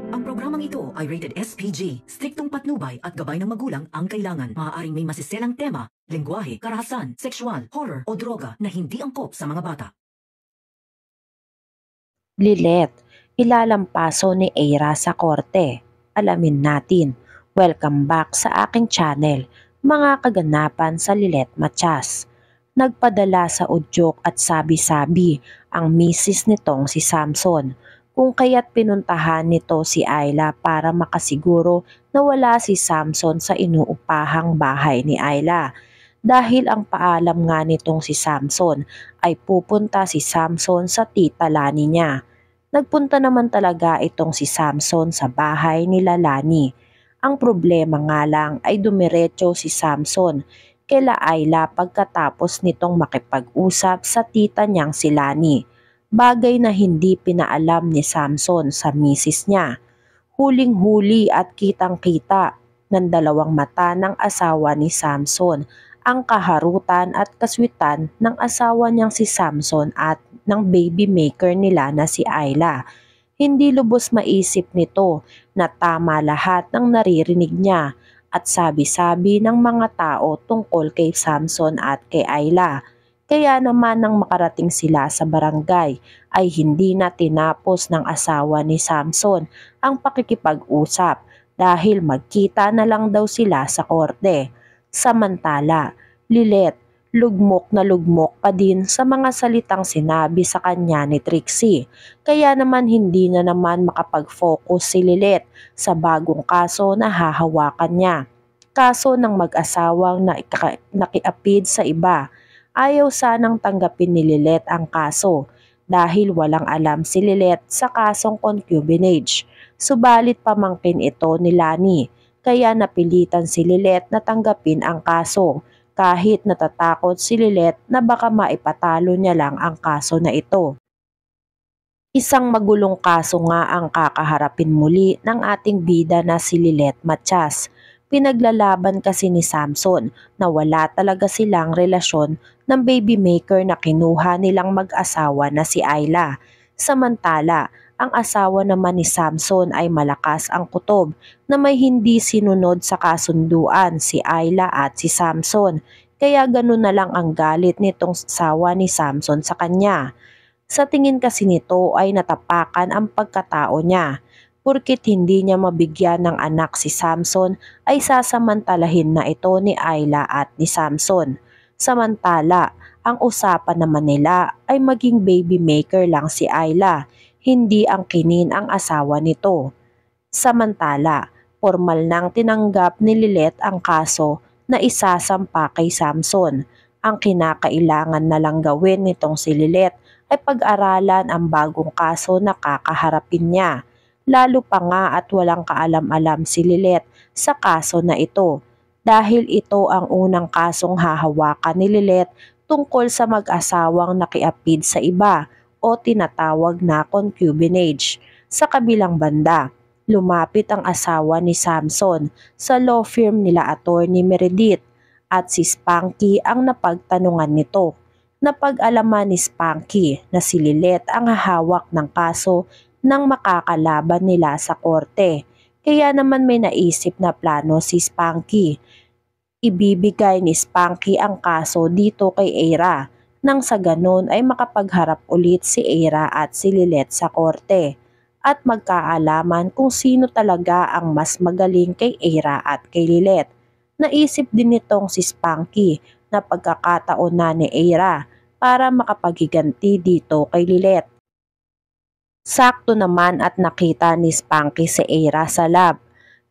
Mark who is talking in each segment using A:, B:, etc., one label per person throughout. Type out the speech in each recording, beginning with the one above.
A: Ang programang ito ay rated SPG. Striktong patnubay at gabay ng magulang ang kailangan. Maaaring may masiselang tema, lengguwahe, karahasan, sexual, horror o droga na hindi angkop sa mga bata.
B: Lilet, ilalampaso ni Eira sa korte. Alamin natin. Welcome back sa aking channel, mga kaganapan sa Lilet Matias. Nagpadala sa udyok at sabi-sabi ang misis nitong si Samson, kung kaya't pinuntahan nito si Ayla para makasiguro na wala si Samson sa inuupahang bahay ni Ayla. Dahil ang paalam nga nitong si Samson ay pupunta si Samson sa tita Lani niya. Nagpunta naman talaga itong si Samson sa bahay nila Lani. Ang problema nga lang ay dumiretso si Samson kila Ayla pagkatapos nitong makipag-usap sa tita niyang si Lani. Bagay na hindi pinaalam ni Samson sa misis niya. Huling-huli at kitang-kita ng dalawang mata ng asawa ni Samson ang kaharutan at kaswitan ng asawa niyang si Samson at ng baby maker nila na si Ayla. Hindi lubos maisip nito na tama lahat ng naririnig niya at sabi-sabi ng mga tao tungkol kay Samson at kay Ayla. Kaya naman nang makarating sila sa barangay ay hindi na tinapos ng asawa ni Samson ang pakikipag-usap dahil magkita na lang daw sila sa korte. Samantala, Lilet, lugmok na lugmok pa din sa mga salitang sinabi sa kanya ni Trixie. Kaya naman hindi na naman makapag-focus si Lilet sa bagong kaso na hahawakan niya. Kaso ng mag-asawang nakiapid sa iba. Ayaw sanang tanggapin ni Lilet ang kaso dahil walang alam si Lilet sa kasong concubinage. Subalit pamangkin ito ni Lani, kaya napilitan si Lilet na tanggapin ang kaso kahit natatakot si Lilet na baka maipatalo niya lang ang kaso na ito. Isang magulong kaso nga ang kakaharapin muli ng ating bida na si Lilet Matias. Pinaglalaban kasi ni Samson na wala talaga silang relasyon ng baby maker na kinuha nilang mag-asawa na si Ayla. Samantala, ang asawa naman ni Samson ay malakas ang kutob na may hindi sinunod sa kasunduan si Ayla at si Samson. Kaya ganun na lang ang galit nitong asawa ni Samson sa kanya. Sa tingin kasi nito ay natapakan ang pagkatao niya. Porkit hindi niya mabigyan ng anak si Samson ay sasamantalahin na ito ni Ayla at ni Samson. Samantala, ang usapan naman nila ay maging baby maker lang si Ayla, hindi ang kinin ang asawa nito. Samantala, formal nang tinanggap ni Lilet ang kaso na isasampa kay Samson. Ang kinakailangan na lang gawin nitong si Lilet ay pag-aralan ang bagong kaso na kakaharapin niya. Lalo pa nga at walang kaalam-alam si Lilet sa kaso na ito dahil ito ang unang kasong hahawakan ni Lilet tungkol sa mag-asawang nakiapid sa iba o tinatawag na concubinage. Sa kabilang banda, lumapit ang asawa ni Samson sa law firm nila Attorney Meredith at si Spanky ang napagtanungan nito. Napag-alaman ni Spanky na si Lilet ang hahawak ng kaso ng makakalaban nila sa korte. Kaya naman may naisip na plano si Spanky. Ibibigay ni Spanky ang kaso dito kay Eira nang sa ganon ay makapagharap ulit si Eira at si Lilet sa korte at magkaalaman kung sino talaga ang mas magaling kay Eira at kay Lilet. Naisip din nitong si Spanky na pagkakataon na ni Eira para makapaghiganti dito kay Lilet. Sakto naman at nakita ni Spanky si Eira sa lab,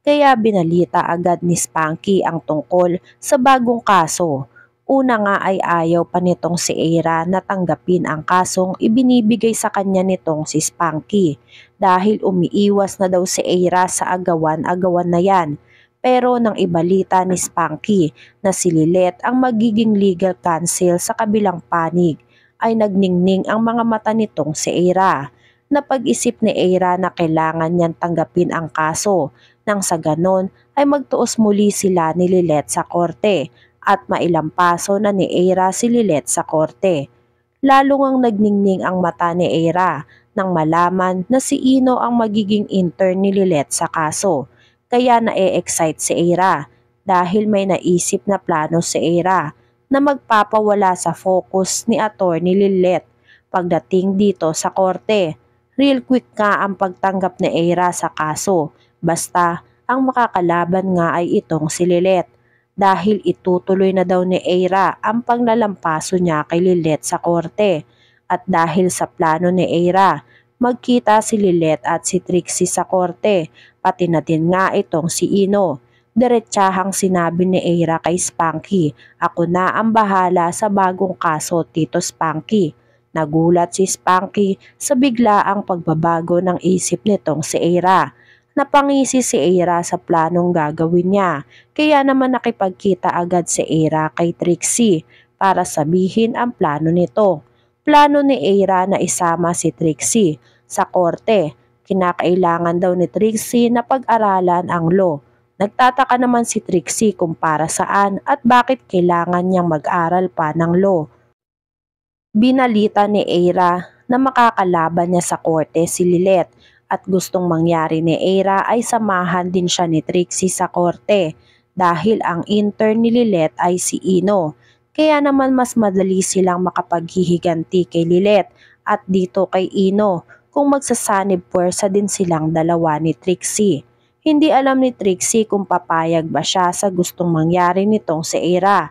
B: kaya binalita agad ni Spanky ang tungkol sa bagong kaso. Una nga ay ayaw pa nitong si Eira na tanggapin ang kasong ibinibigay sa kanya nitong si Spanky dahil umiiwas na daw si Eira sa agawan-agawan na yan. Pero nang ibalita ni Spanky na si Lilet ang magiging legal counsel sa kabilang panig, ay nagningning ang mga mata nitong si Eira. Napag-isip ni Eira na kailangan niyang tanggapin ang kaso nang sa ganon ay magtuos muli sila ni Lilet sa korte at mailampaso na ni Eira si Lilet sa korte. Lalo ngang nagningning ang mata ni Eira nang malaman na si Ino ang magiging intern ni Lilet sa kaso. Kaya na-excite si Eira dahil may naisip na plano si Eira na magpapawala sa focus ni Attorney Lilet pagdating dito sa korte. Real quick nga ang pagtanggap ni Eira sa kaso, basta ang makakalaban nga ay itong si Lilet. Dahil itutuloy na daw ni Eira ang paglalampaso niya kay Lilet sa korte. At dahil sa plano ni Eira, magkita si Lilet at si Trixie sa korte, pati na din nga itong si Ino. Diretsahang sinabi ni Eira kay Spanky, "Ako na ang bahala sa bagong kaso, Tito Spanky." Nagulat si Spanky sa biglaang pagbabago ng isip nitong si Eira. Napangisi si Eira sa planong gagawin niya, kaya naman nakipagkita agad si Eira kay Trixie para sabihin ang plano nito. Plano ni Eira na isama si Trixie sa korte. Kinakailangan daw ni Trixie na pag-aralan ang law. Nagtataka naman si Trixie kung para saan at bakit kailangan niyang mag-aral pa ng law. Binalita ni Eira na makakalaban niya sa korte si Lilet at gustong mangyari ni Eira ay samahan din siya ni Trixie sa korte dahil ang intern ni Lilet ay si Ino. Kaya naman mas madali silang makapaghihiganti kay Lilet at dito kay Ino kung magsasanib puwersa din silang dalawa ni Trixie. Hindi alam ni Trixie kung papayag ba siya sa gustong mangyari nitong si Eira.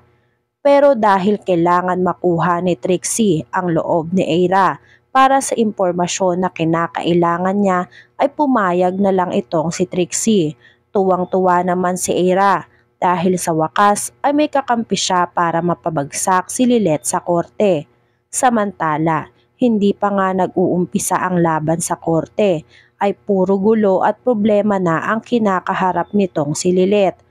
B: Pero dahil kailangan makuha ni Trixie ang loob ni Eira para sa impormasyon na kinakailangan niya ay pumayag na lang itong si Trixie. Tuwang-tuwa naman si Eira dahil sa wakas ay may kakampi siya para mapabagsak si Lilet sa korte. Samantala, hindi pa nga nag-uumpisa ang laban sa korte ay puro gulo at problema na ang kinakaharap nitong si Lilet.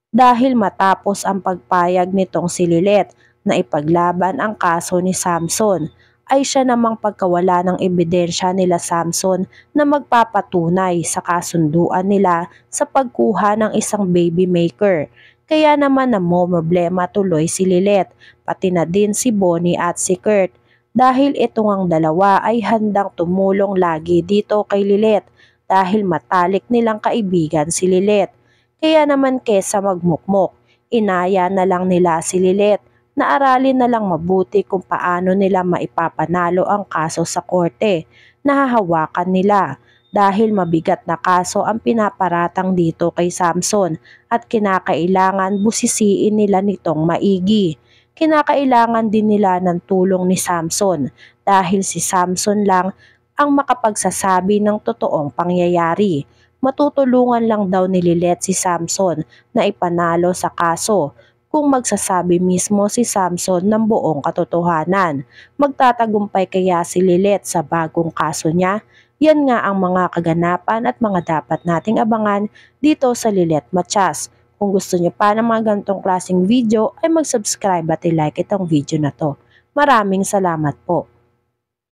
B: Dahil matapos ang pagpayag nitong si Lilet na ipaglaban ang kaso ni Samson, ay siya namang pagkawala ng ebidensya nila Samson na magpapatunay sa kasunduan nila sa pagkuha ng isang baby maker. Kaya naman problema tuloy si Lilet, pati na din si Bonnie at si Kurt. Dahil itong ang dalawa ay handang tumulong lagi dito kay Lilet dahil matalik nilang kaibigan si Lilet. Kaya naman kesa magmukmok, inaya na lang nila si Lilet na aralin na lang mabuti kung paano nila maipapanalo ang kaso sa korte na hahawakan nila dahil mabigat na kaso ang pinaparatang dito kay Samson at kinakailangan busisiin nila nitong maigi. Kinakailangan din nila ng tulong ni Samson dahil si Samson lang ang makapagsasabi ng totoong pangyayari. Matutulungan lang daw ni Lilet si Samson na ipanalo sa kaso kung magsasabi mismo si Samson ng buong katotohanan. Magtatagumpay kaya si Lilet sa bagong kaso niya? Yan nga ang mga kaganapan at mga dapat nating abangan dito sa Lilet Matias. Kung gusto niyo pa ng mga ganitong klaseng video ay mag-subscribe at i-like itong video na to. Maraming salamat po.